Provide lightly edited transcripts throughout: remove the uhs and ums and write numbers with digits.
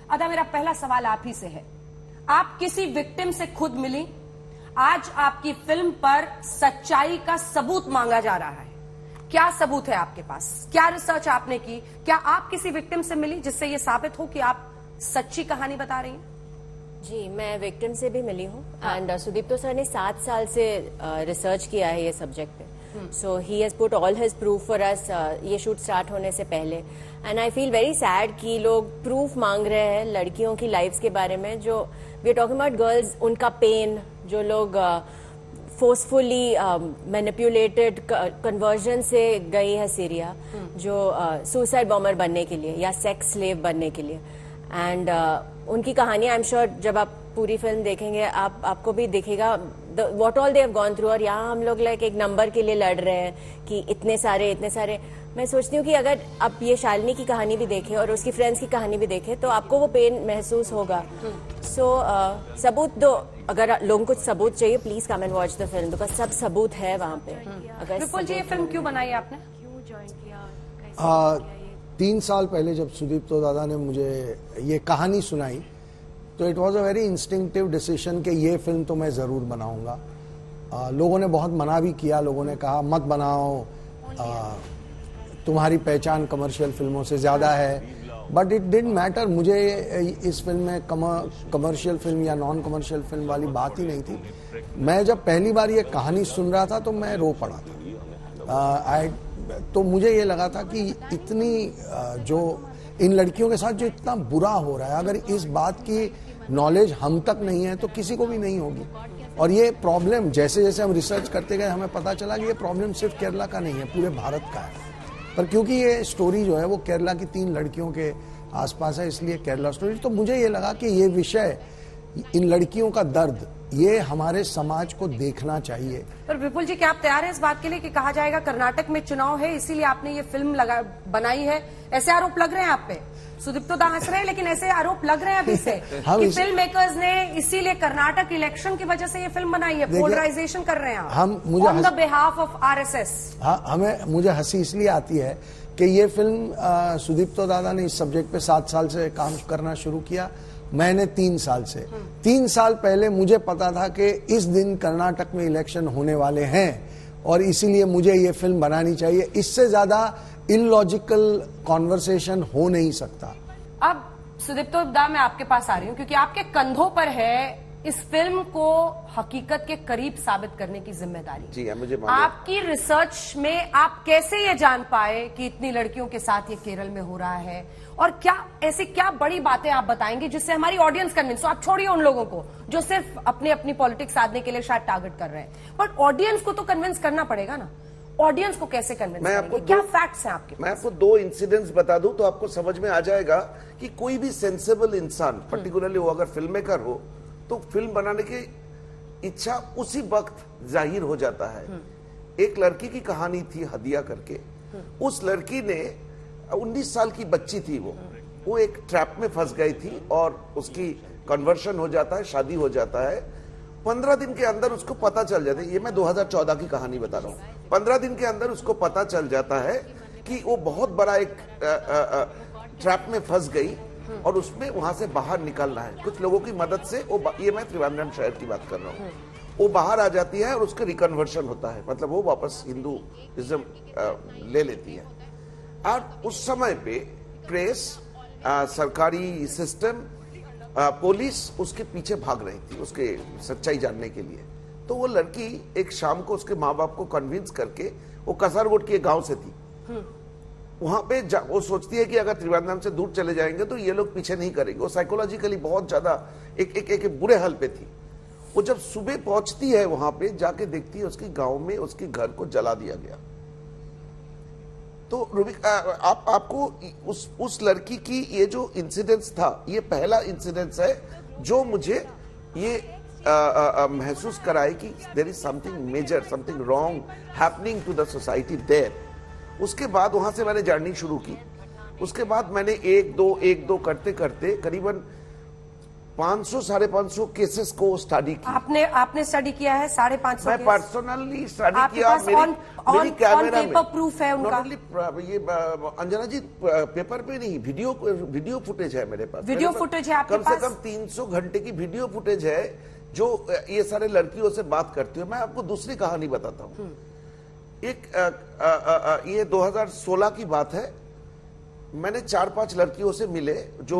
अदा, मेरा पहला सवाल आप ही से है। आप किसी विक्टिम से खुद मिली, आज आपकी फिल्म पर सच्चाई का सबूत मांगा जा रहा है। क्या सबूत है आपके पास? क्या रिसर्च आपने की? क्या आप किसी विक्टिम से मिली जिससे यह साबित हो कि आप सच्ची कहानी बता रही हैं? जी, मैं विक्टिम से भी मिली हूँ एंड सुदीप्तो सर ने 7 साल से रिसर्च किया है ये सब्जेक्ट पे। So he has put all his proof for us ये शूट स्टार्ट होने से पहले। And I feel very sad कि लोग प्रूफ मांग रहे हैं लड़कियों की लाइफ्स के बारे में, जो we are talking about girls, उनका पेन, जो लोग फोर्सफुली मैनिपुलेटेड कन्वर्जन से गई है सीरिया, जो सुसाइड बॉम्बर बनने के लिए या सेक्स स्लेव बनने के लिए। एंड उनकी कहानी आई एम श्योर जब आप पूरी फिल्म देखेंगे आपको भी दिखेगा what all they have gone through. और यहाँ हम लोग लाइक एक नंबर के लिए लड़ रहे हैं कि इतने सारे। मैं सोचती हूँ कि अगर आप ये शालिनी की कहानी भी देखें और उसकी फ्रेंड्स की कहानी भी देखें तो आपको वो पेन महसूस होगा। सो सबूत दो, अगर लोगों को सबूत चाहिए please come and watch the film, because सब सबूत है वहाँ पे। अगर विपुल जी, ये फिल्म क्यों बनाई आपने? 3 साल पहले जब सुदीप्तो दादा ने मुझे ये कहानी सुनाई तो it was a very instinctive decision कि ये फिल्म तो मैं ज़रूर बनाऊंगा। लोगों ने बहुत मना भी किया, लोगों ने कहा मत बनाओ, तुम्हारी पहचान कमर्शियल फिल्मों से ज़्यादा है, बट इट डिडंट मैटर। मुझे इस फिल्म में कमर्शियल फिल्म या नॉन कमर्शियल फिल्म वाली बात ही नहीं थी। मैं जब पहली बार ये कहानी सुन रहा था तो मैं रो पड़ा था। तो मुझे ये लगा था कि इतनी जो इन लड़कियों के साथ जो इतना बुरा हो रहा है, अगर इस बात की नॉलेज हम तक नहीं है तो किसी को भी नहीं होगी। और ये प्रॉब्लम जैसे जैसे हम रिसर्च करते गए हमें पता चला कि ये प्रॉब्लम सिर्फ केरला का नहीं है, पूरे भारत का है। पर क्योंकि ये स्टोरी जो है वो केरला की 3 लड़कियों के आसपास है, इसलिए केरला स्टोरी। तो मुझे ये लगा कि ये विषय, इन लड़कियों का दर्द, ये हमारे समाज को देखना चाहिए। पर विपुल जी, क्या आप तैयार हैं इस बात के लिए कि कहा जाएगा कर्नाटक में चुनाव है इसीलिए आपने ये फिल्म बनाई है? ऐसे आरोप लग रहे हैं आप पे। सुदीप्तो दा हंस रहे हैं, लेकिन ऐसे आरोप लग रहे हैं अभी से कि फिल्म मेकर्स ने इसीलिए कर्नाटक इलेक्शन की वजह से ये फिल्म बनाई है, पोलराइजेशन कर रहे हैं हम मुझे on the behalf of RSS. मुझे हंसी इसलिए आती है कि ये फिल्म सुदीप्तो दादा ने इस सब्जेक्ट पे 7 साल से काम करना शुरू किया, मैंने 3 साल से। 3 साल पहले मुझे पता था कि इस दिन कर्नाटक में इलेक्शन होने वाले हैं और इसीलिए मुझे ये फिल्म बनानी चाहिए। इससे ज्यादा इलॉजिकल कॉन्वर्सेशन हो नहीं सकता। अब सुदीप्तो दा, मैं आपके पास आ रही हूं क्योंकि आपके कंधों पर है इस फिल्म को हकीकत के करीब साबित करने की जिम्मेदारी। जी मुझे आपकी रिसर्च में आप कैसे ये जान पाए कि इतनी लड़कियों के साथ ये केरल में हो रहा है, और क्या ऐसी क्या बड़ी बातें आप बताएंगे जिससे हमारी ऑडियंस कन्विंस हो? आप छोड़िए उन लोगों को जो सिर्फ अपनी पॉलिटिक्स साधने के लिए शायद टारगेट कर रहे हैं, बट ऑडियंस को तो कन्विंस करना पड़ेगा ना। ऑडियंस को कैसे कन्विंस करेंगे? क्या फैक्ट्स हैं आपके पास? मैं आपको 2 इंसिडेंट्स बता दूं तो आपको समझ में आ जाएगा कि कोई भी सेंसेबल इंसान, पर्टिकुलरली वो अगर फिल्म मेकर हो, तो फिल्म बनाने की इच्छा उसी वक्त जाहिर हो जाता है। एक लड़की की कहानी थी हदिया करके। उस लड़की ने 19 साल की बच्ची थी, वो एक ट्रैप में फंस गई थी और उसकी कन्वर्शन हो जाता है, शादी हो जाता है। 15 दिन के अंदर उसको पता चल जाता है, ये मैं 2014 की कहानी बता रहा हूँ। 15 दिन के अंदर उसको पता चल जाता है कि वो बहुत बड़ा एक ट्रैप में फंस गई और उसमें वहां से बाहर निकलना है कुछ लोगों की मदद से। ये मैं त्रिवेंद्रम शहर की बात कर रहा हूँ। वो बाहर आ जाती है और उसका रिकन्वर्शन होता है, मतलब वो वापस हिंदुइज्म ले लेती है। और उस समय पे प्रेस, सरकारी सिस्टम, पुलिस उसके पीछे भाग रही थी उसके सच्चाई जानने के लिए। तो वो लड़की एक शाम को उसके माँ बाप को कन्विंस करके, वो कसरगोड के गांव से थी, वहां पे वो सोचती है कि अगर त्रिवेंद्रम से दूर चले जाएंगे तो ये लोग पीछे नहीं करेंगे। वो साइकोलॉजिकली बहुत ज्यादा एक बुरे हाल पे थी। वो जब सुबह पहुंचती है वहां पे, जाके देखती है उसके गांव में उसके घर को जला दिया गया। तो आपको उस लड़की की ये जो इंसिडेंस था, ये पहला इंसिडेंस है जो मुझे ये महसूस कराए कि there is something major, something wrong happening to the society there. उसके बाद वहां से मैंने जर्नी शुरू की। उसके बाद मैंने एक दो करते करते करीबन 500 550 केसेस को स्टडी किया। आपने स्टडी किया है 550? मैं पर्सनली स्टडी आपके किया। पास मेरी कैमरा पेपर प्रूफ है उनका? ये अंजना जी पेपर पे नहीं, वीडियो फुटेज है मेरे पास। वीडियो फुटेज है आपके पास? कम से कम 300 घंटे की वीडियो फुटेज है जो ये सारे लड़कियों से बात करती हूँ। मैं आपको दूसरी कहानी बताता हूँ। ये 2016 की बात है। मैंने 4-5 लड़कियों से मिले जो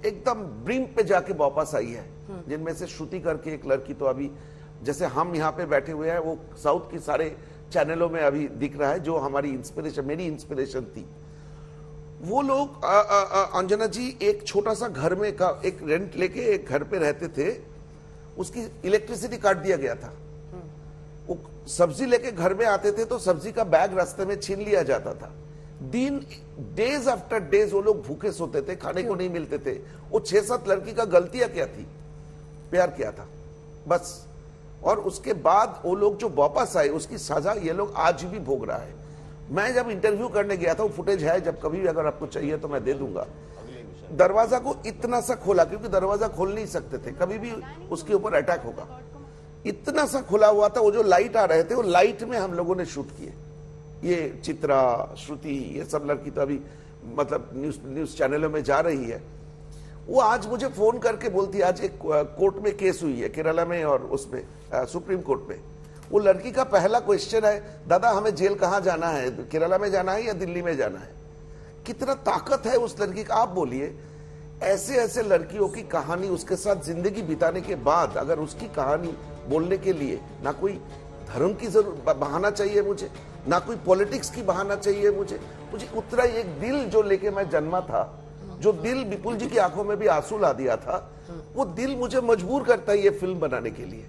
एकदम ब्रिम पे जाके वापस आई है, जिनमें से श्रुति करके एक लड़की तो अभी जैसे हम यहाँ पे बैठे हुए हैं वो साउथ की सारे चैनलों में अभी दिख रहा है, जो हमारी इंस्पिरेशन, मेरी इंस्पिरेशन थी। वो लोग अंजना जी एक छोटा सा घर में का एक रेंट लेके एक घर पे रहते थे। उसकी इलेक्ट्रिसिटी काट दिया गया था। वो सब्जी लेके घर में आते थे तो सब्जी का बैग रास्ते में छीन लिया जाता था। डेज आफ्टर डेज वो लोग भूखे सोते थे, खाने को नहीं मिलते थे। वो 6-7 लड़की का गलतियां क्या थी? प्यार किया था बस। और उसके बाद वो लोग जो वापस आए उसकी सजा ये लोग आज भी भोग रहा है। मैं जब इंटरव्यू करने गया था, वो फुटेज है, जब कभी भी अगर आपको चाहिए तो मैं दे दूंगा। दरवाजा को इतना सा खोला, क्योंकि दरवाजा खोल नहीं सकते थे, कभी भी उसके ऊपर अटैक होगा। इतना सा खुला हुआ था। वो जो लाइट आ रहे थे वो लाइट में हम लोगों ने शूट किए। ये चित्रा, श्रुति, ये सब लड़की तो अभी मतलब न्यूज चैनलों में जा रही है। वो आज मुझे फोन करके बोलती है, आज एक कोर्ट में केस हुई है केरला में और उसमें सुप्रीम कोर्ट में। वो लड़की का पहला क्वेश्चन है, दादा हमें जेल कहाँ जाना है, केरला में जाना है या दिल्ली में जाना है? कितना ताकत है उस लड़की का, आप बोलिए। ऐसे ऐसे लड़कियों की कहानी, उसके साथ जिंदगी बिताने के बाद अगर उसकी कहानी बोलने के लिए ना कोई धर्म की जरूरत बहाना चाहिए मुझे, ना कोई पॉलिटिक्स की बहाना चाहिए मुझे उतना ही एक दिल जो लेके मैं जन्मा था, जो दिल विपुल जी की आंखों में भी आंसू ला दिया था, वो दिल मुझे मजबूर करता है ये फिल्म बनाने के लिए।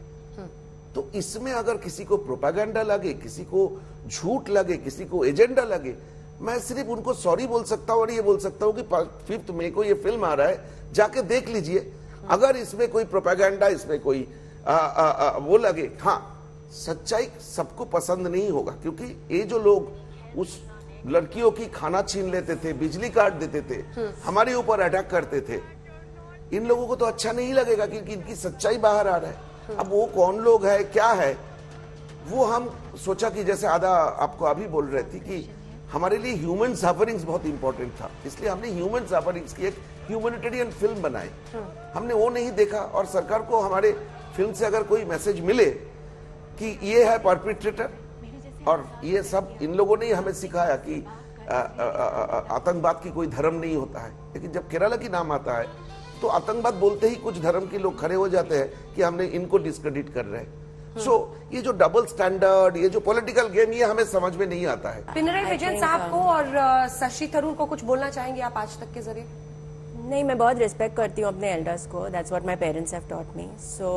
तो इसमें अगर किसी को प्रोपेगेंडा लगे, किसी को झूठ लगे, किसी को एजेंडा लगे, मैं सिर्फ उनको सॉरी बोल सकता हूँ और ये बोल सकता हूँ कि 5 मई को ये फिल्म आ रहा है, जाके देख लीजिए। अगर इसमें कोई प्रोपेगेंडा, इसमें कोई वो लगे, हाँ सच्चाई सबको पसंद नहीं होगा, क्योंकि ये जो लोग उस लड़कियों की खाना छीन लेते थे, बिजली काट देते थे, हमारे ऊपर अटैक करते थे, इन लोगों को तो अच्छा नहीं लगेगा क्योंकि इनकी सच्चाई बाहर आ रहा है। अब वो कौन लोग है, क्या है, वो हम सोचा कि जैसे आधा आपको अभी बोल रहे थे कि हमारे लिए ह्यूमन सफरिंग्स बहुत इंपॉर्टेंट था, इसलिए हमने ह्यूमन सफरिंग्स की एक ह्यूमैनिटेरियन फिल्म बनाई। हमने वो नहीं देखा। और सरकार को हमारे फिल्म से अगर कोई मैसेज मिले कि ये है परपिट्रेटर, और ये सब इन लोगों ने हमें सिखाया कि आतंकवाद की कोई धर्म नहीं होता है, लेकिन जब केरला की नाम आता है तो आतंकवाद बोलते ही कुछ धर्म के लोग खड़े हो जाते हैं कि हमने इनको डिस्क्रेडिट कर रहे हैं। ये जो डबल स्टैंडर्ड, ये जो पॉलिटिकल गेम, ये हमें समझ में नहीं आता है। पिनराई विजयन साहब को और शशि थरूर को कुछ बोलना चाहेंगे आप आज तक के जरिए? नहीं, मैं बहुत रिस्पेक्ट करती हूँ अपने एल्डर्स को। That's what my parents have taught me. So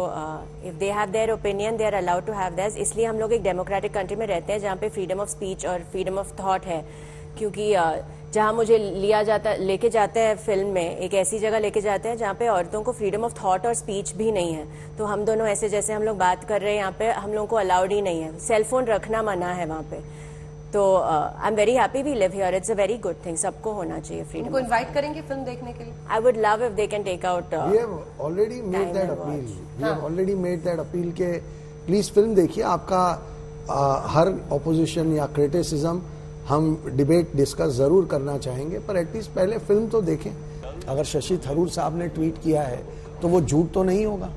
if they have their opinion, they are allowed to have that. इसलिए हम लोग एक डेमोक्रेटिक कंट्री में रहते हैं जहाँ पे फ्रीडम ऑफ स्पीच और फ्रीडम ऑफ थॉट है। क्योंकि जहाँ मुझे लेके जाते हैं फिल्म में, एक ऐसी जगह लेके जाते हैं जहाँ पे औरतों को फ्रीडम ऑफ थॉट और स्पीच भी नहीं है। तो हम दोनों ऐसे जैसे हम लोग बात कर रहे हैं यहाँ पे, हम लोगों को अलाउड ही नहीं है। सेलफोन रखना मना है वहाँ पे। तो I am very happy we live here. It's a very good thing. सबको होना चाहिए फ्रीडम। उनको इनवाइट करेंगे फिल्म देखने के लिए? I would love if they can take out. We have already made that appeal. We have already made that appeal के please film देखिए। आपका हर ऑपोजिशन या क्रिटिसिज्म हम डिबेट डिस्कस जरूर करना चाहेंगे, पर एटलीस्ट पहले फिल्म तो देखें। अगर शशि थरूर साहब ने ट्वीट किया है तो वो झूठ तो नहीं होगा।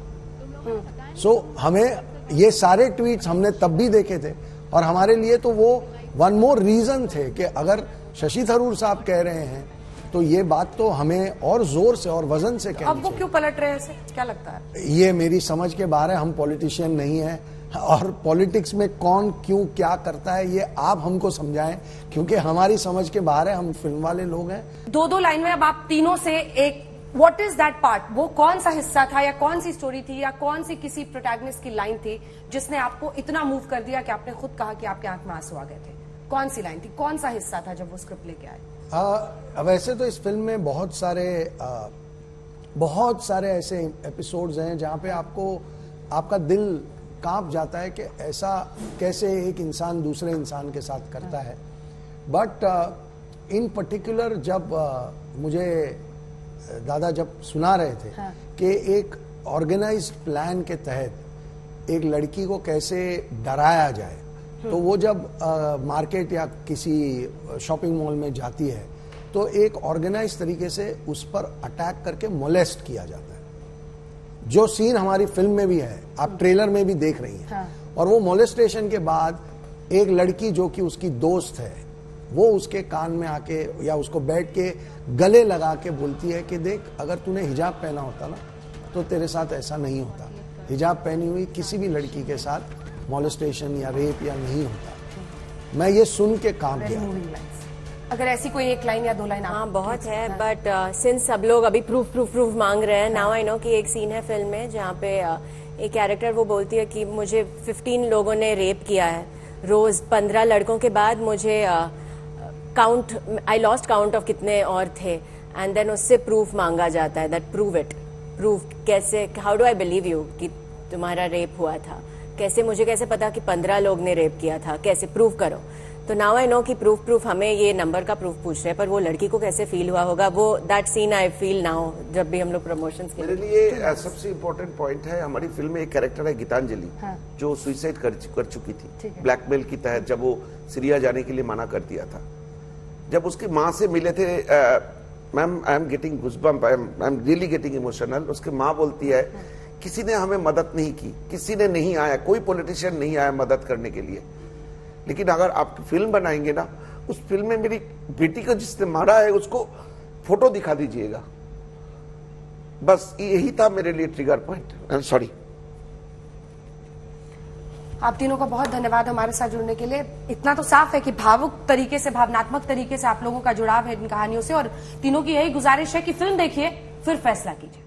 सो हमें ये सारे ट्वीट्स हमने तब भी देखे थे, और हमारे लिए तो वो वन मोर रीजन थे कि अगर शशि थरूर साहब कह रहे हैं तो ये बात तो हमें और जोर से और वजन से कहनी अब वो क्यों पलट रहे हैं ऐसे, क्या लगता है? ये मेरी समझ के बाहर है। हम पॉलिटिशियन नहीं है, और पॉलिटिक्स में कौन क्यों क्या करता है ये आप हमको समझाएं, क्योंकि हमारी समझ के बाहर है। हम फिल्म वाले लोग हैं। 2 लाइन में अब आप तीनों से एक, व्हाट इज दैट पार्ट, वो कौन सा हिस्सा था या कौन सी स्टोरी थी या कौन सी किसी प्रोटैगनिस्ट की लाइन थी जिसने आपको इतना मूव कर दिया कि आपने खुद कहा कि आपके आंख में आंसू आ गए थे? कौन सी लाइन थी, कौन सा हिस्सा था जब वो स्क्रिप्ट लेके आए? वैसे तो इस फिल्म में बहुत सारे ऐसे एपिसोड्स हैं जहां पे आपका दिल कांप जाता है कि ऐसा कैसे एक इंसान दूसरे इंसान के साथ करता है। बट इन पर्टिकुलर जब मुझे दादा जब सुना रहे थे हाँ। कि एक ऑर्गेनाइज्ड प्लान के तहत एक लड़की को कैसे डराया जाए, तो वो जब मार्केट या किसी शॉपिंग मॉल में जाती है तो एक ऑर्गेनाइज तरीके से उस पर अटैक करके मोलेस्ट किया जाता है, जो सीन हमारी फिल्म में भी है, आप ट्रेलर में भी देख रही हैं। हाँ। और वो मोलेस्टेशन के बाद एक लड़की जो कि उसकी दोस्त है, वो उसके कान में आके या उसको बैठ के गले लगा के बोलती है कि देख, अगर तूने हिजाब पहना होता ना तो तेरे साथ ऐसा नहीं होता। हिजाब पहनी हुई किसी भी लड़की के साथ मोलेस्टेशन या रेप या नहीं होता। मैं ये सुन के काम किया। अगर ऐसी कोई एक लाइन या दो लाइन आप हाँ बहुत है, बट सिंस सब लोग अभी प्रूफ मांग रहे हैं, नाउ आई नो कि एक सीन है फिल्म में जहाँ पे एक कैरेक्टर वो बोलती है कि मुझे 15 लोगों ने रेप किया है, रोज 15 लड़कों के बाद मुझे आई लॉस्ट काउंट ऑफ कितने और थे, एंड देन उससे प्रूफ मांगा जाता है, दैट प्रूफ कैसे, how do I believe you कि तुम्हारा रेप हुआ था, मुझे कैसे पता कि 15 लोग ने रेप किया था, कैसे प्रूफ करो। तो नाउ आई नो कि प्रूफ हमें ये नंबर का प्रूफ पूछ रहे हैं, पर वो लड़की को कैसे फील हुआ होगा, वो that scene I feel now जब भी हम लोग प्रमोशंस के मेरे लिए सबसे इम्पोर्टेंट पॉइंट है, हमारी फिल्म में एक कैरेक्टर है गीतांजलि, हाँ। जो सुसाइड कर चुकी थी ठीक है। ब्लैकमेल की तहत, जब वो सीरिया जाने के लिए मना कर दिया था। जब उसकी माँ से मिले थे, ma'am I am getting goosebump, I am really getting emotional. उसकी माँ बोलती है किसी ने हमें मदद नहीं की, किसी ने नहीं आया, कोई पॉलिटिशियन नहीं आया मदद करने के लिए, लेकिन अगर आप फिल्म बनाएंगे ना, उस फिल्म में मेरी बेटी को जिसने मारा है उसको फोटो दिखा दीजिएगा। बस यही था मेरे लिए trigger point. I am sorry. आप तीनों का बहुत धन्यवाद हमारे साथ जुड़ने के लिए। इतना तो साफ है कि भावुक तरीके से, भावनात्मक तरीके से आप लोगों का जुड़ाव है इन कहानियों से, और तीनों की यही गुजारिश है कि फिल्म देखिए फिर फैसला कीजिए।